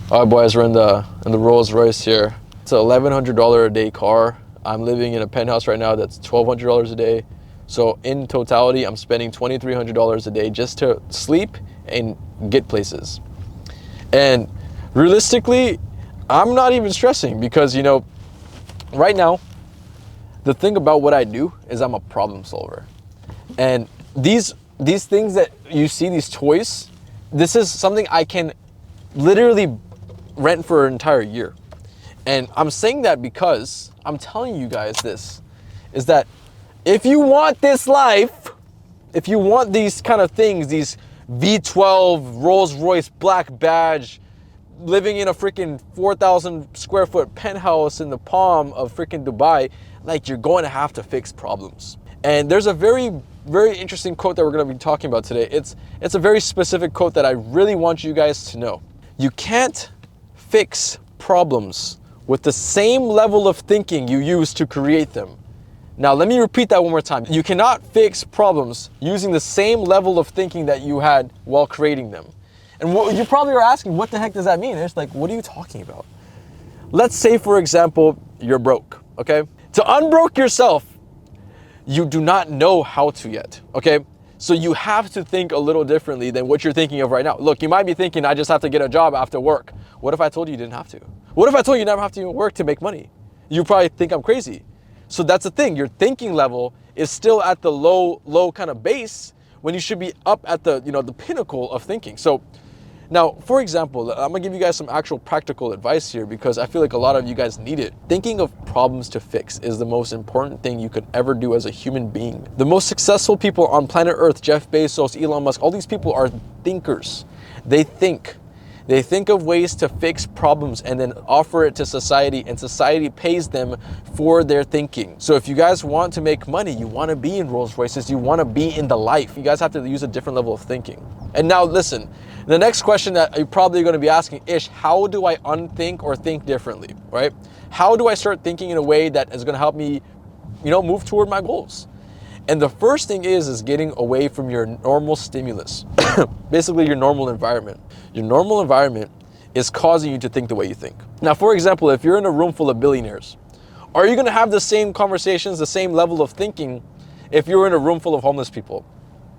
All right, boys, we're in the Rolls Royce here. It's an $1,100 a day car. I'm living in a penthouse right now that's $1,200 a day. So in totality, I'm spending $2,300 a day just to sleep and get places. And realistically, I'm not even stressing because, you know, right now, the thing about what I do is I'm a problem solver. And these things that you see, these toys, this is something I can literally rent for an entire year. And I'm saying that because I'm telling you guys this, is that if you want this life, if you want these kind of things, these V12 Rolls Royce black badge, living in a freaking 4,000 square foot penthouse in the palm of freaking Dubai, like, you're going to have to fix problems. And there's a very interesting quote that we're going to be talking about today. It's a very specific quote that I really want you guys to know. You can't fix problems with the same level of thinking you use to create them. Now, let me repeat that one more time. You cannot fix problems using the same level of thinking that you had while creating them. And what you probably are asking, what the heck does that mean? It's like, what are you talking about? Let's say, for example, you're broke, okay? To unbroke yourself, you do not know how to yet, okay? So you have to think a little differently than what you're thinking of right now. Look, you might be thinking, I just have to get a job after work. What if I told you you didn't have to? What if I told you you never have to even work to make money? You probably think I'm crazy. So that's the thing, your thinking level is still at the low kind of base when you should be up at the, you know, the pinnacle of thinking. So now, for example, I'm gonna give you guys some actual practical advice here because I feel like a lot of you guys need it. Thinking of problems to fix is the most important thing you could ever do as a human being. The most successful people on planet Earth, Jeff Bezos, Elon Musk, all these people are thinkers. They think. They think of ways to fix problems and then offer it to society, and society pays them for their thinking. So if you guys want to make money, you want to be in Rolls Royces, you want to be in the life, you guys have to use a different level of thinking. And now listen, the next question that you're probably going to be asking, Ish, how do I unthink or think differently, right? How do I start thinking in a way that is going to help me, you know, move toward my goals? And the first thing is getting away from your normal stimulus, basically your normal environment. Your normal environment is causing you to think the way you think. Now, for example, if you're in a room full of billionaires, are you going to have the same conversations, the same level of thinking if you're in a room full of homeless people?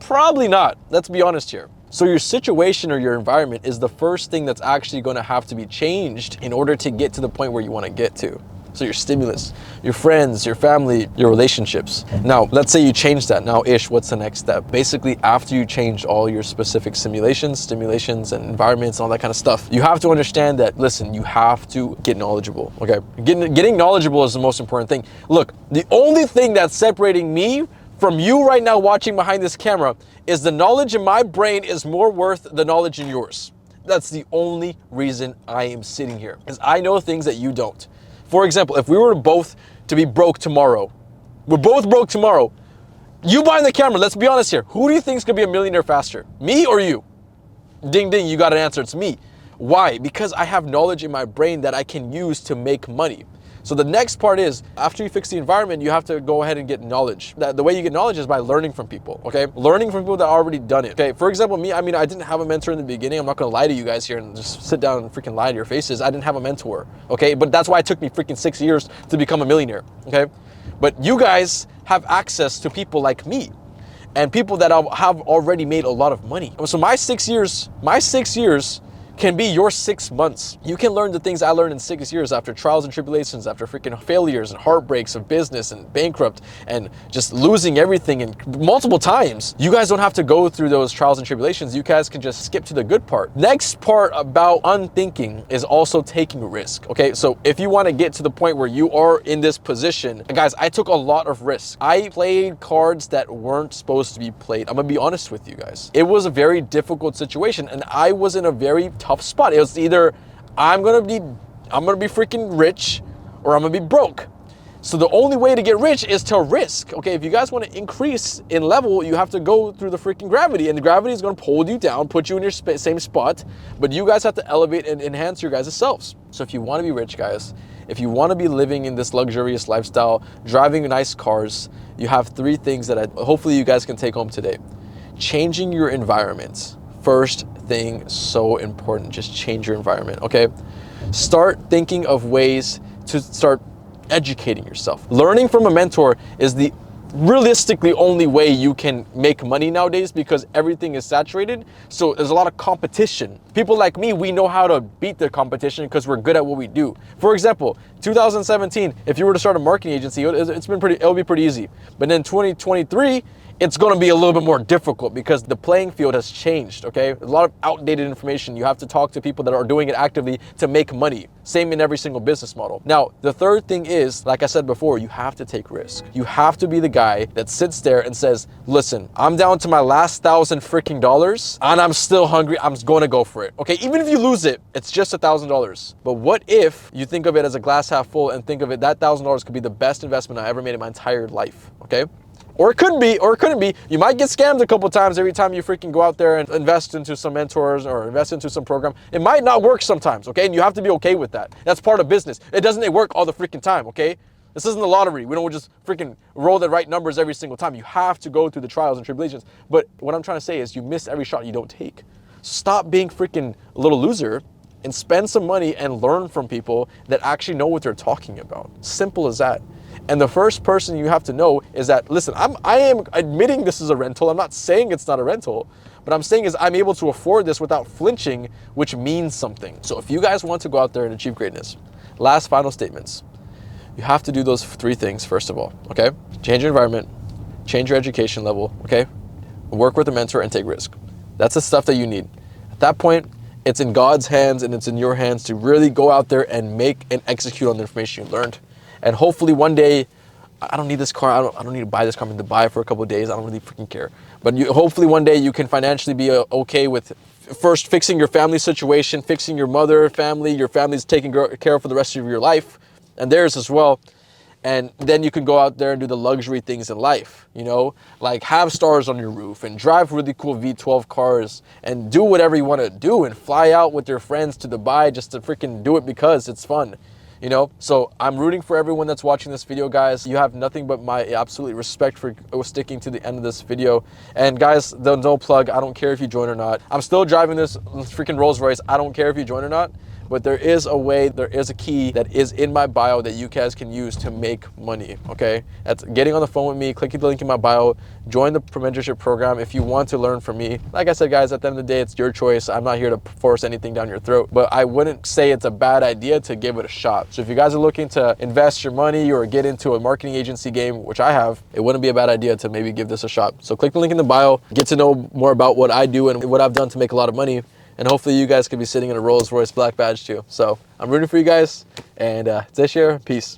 Probably not. Let's be honest here. So your situation or your environment is the first thing that's actually going to have to be changed in order to get to the point where you want to get to. So your stimulus, your friends, your family, your relationships. Now, let's say you change that. Now, Ish, what's the next step? Basically, after you change all your specific stimulations and environments and all that kind of stuff, you have to understand that, listen, you have to get knowledgeable, okay? Getting knowledgeable is the most important thing. Look, the only thing that's separating me from you right now watching behind this camera is the knowledge in my brain is more worth the knowledge in yours. That's the only reason I am sitting here, because I know things that you don't. For example, if we were both to be broke tomorrow, we're both broke tomorrow, you behind the camera, let's be honest here, who do you think is gonna be a millionaire faster? Me or you? Ding ding, you got an answer, it's me. Why? Because I have knowledge in my brain that I can use to make money. So the next part is, after you fix the environment, you have to go ahead and get knowledge. The way you get knowledge is by learning from people, okay? Learning from people that already done it, okay? For example, me, I didn't have a mentor in the beginning. I'm not gonna lie to you guys here and just sit down and freaking lie to your faces. I didn't have a mentor, okay? But that's why it took me freaking 6 years to become a millionaire, okay? But you guys have access to people like me and people that have already made a lot of money. So my 6 years can be your 6 months. You can learn the things I learned in 6 years after trials and tribulations, after freaking failures and heartbreaks of business and bankrupt and just losing everything and multiple times. You guys don't have to go through those trials and tribulations. You guys can just skip to the good part. Next part about unthinking is also taking risk, okay? So if you want to get to the point where you are in this position, guys, I took a lot of risks. I played cards that weren't supposed to be played. I'm gonna be honest with you guys. It was a very difficult situation and I was in a very tough spot. It was either I'm gonna be freaking rich or I'm gonna be broke. So the only way to get rich is to risk. Okay, if you guys want to increase in level, you have to go through the freaking gravity, and the gravity is going to hold you down, put you in your same spot, but you guys have to elevate and enhance your guys' selves. So if you want to be rich, guys, if you want to be living in this luxurious lifestyle, driving nice cars, you have 3 things that hopefully you guys can take home today. Changing your environment. First thing so important. Just change your environment, okay? Start thinking of ways to start educating yourself. Learning from a mentor is the realistically only way you can make money nowadays, because everything is saturated. So there's a lot of competition. People like me, we know how to beat the competition because we're good at what we do. For example, 2017, if you were to start a marketing agency, it'll be pretty easy. But then 2023, it's going to be a little bit more difficult because the playing field has changed, okay? A lot of outdated information. You have to talk to people that are doing it actively to make money. Same in every single business model. Now, the third thing is, like I said before, you have to take risks. You have to be the guy that sits there and says, listen, I'm down to my last $1,000 freaking dollars and I'm still hungry. I'm going to go for it, okay? Even if you lose it, it's just $1,000. But what if you think of it as a glass half full and think of it, that $1,000 could be the best investment I ever made in my entire life, okay? Or it could be, or it couldn't be. You might get scammed a couple times every time you freaking go out there and invest into some mentors or invest into some program. It might not work sometimes, okay? And you have to be okay with that. That's part of business. It doesn't work all the freaking time, okay? This isn't the lottery. We don't just freaking roll the right numbers every single time. You have to go through the trials and tribulations. But what I'm trying to say is you miss every shot you don't take. Stop being freaking a little loser and spend some money and learn from people that actually know what they're talking about. Simple as that. And the first person you have to know is that, listen, I am admitting this is a rental. I'm not saying it's not a rental, but I'm saying is I'm able to afford this without flinching, which means something. So if you guys want to go out there and achieve greatness, last final statements, you have to do those 3 things first of all, okay? Change your environment, change your education level, okay? Work with a mentor and take risk. That's the stuff that you need. At that point, it's in God's hands and it's in your hands to really go out there and make and execute on the information you learned. And hopefully one day, I don't need this car. I don't need to buy this car. I'm going to buy it for a couple of days. I don't really freaking care. But hopefully one day you can financially be okay with first fixing your family situation, fixing your mother, family, your family's taken care of for the rest of your life and theirs as well. And then you can go out there and do the luxury things in life, you know, like have stars on your roof and drive really cool V12 cars and do whatever you want to do and fly out with your friends to Dubai just to freaking do it because it's fun. You know, so I'm rooting for everyone that's watching this video, guys. You have nothing but my absolute respect for sticking to the end of this video. And guys, the no plug, I don't care if you join or not. I'm still driving this freaking Rolls Royce. I don't care if you join or not. But there is a way, there is a key that is in my bio that you guys can use to make money, okay? That's getting on the phone with me, clicking the link in my bio, join the mentorship program if you want to learn from me. Like I said, guys, at the end of the day, it's your choice. I'm not here to force anything down your throat, but I wouldn't say it's a bad idea to give it a shot. So if you guys are looking to invest your money or get into a marketing agency game, which I have, it wouldn't be a bad idea to maybe give this a shot. So click the link in the bio, get to know more about what I do and what I've done to make a lot of money. And hopefully you guys could be sitting in a Rolls Royce black badge too. So I'm rooting for you guys. And this year, peace.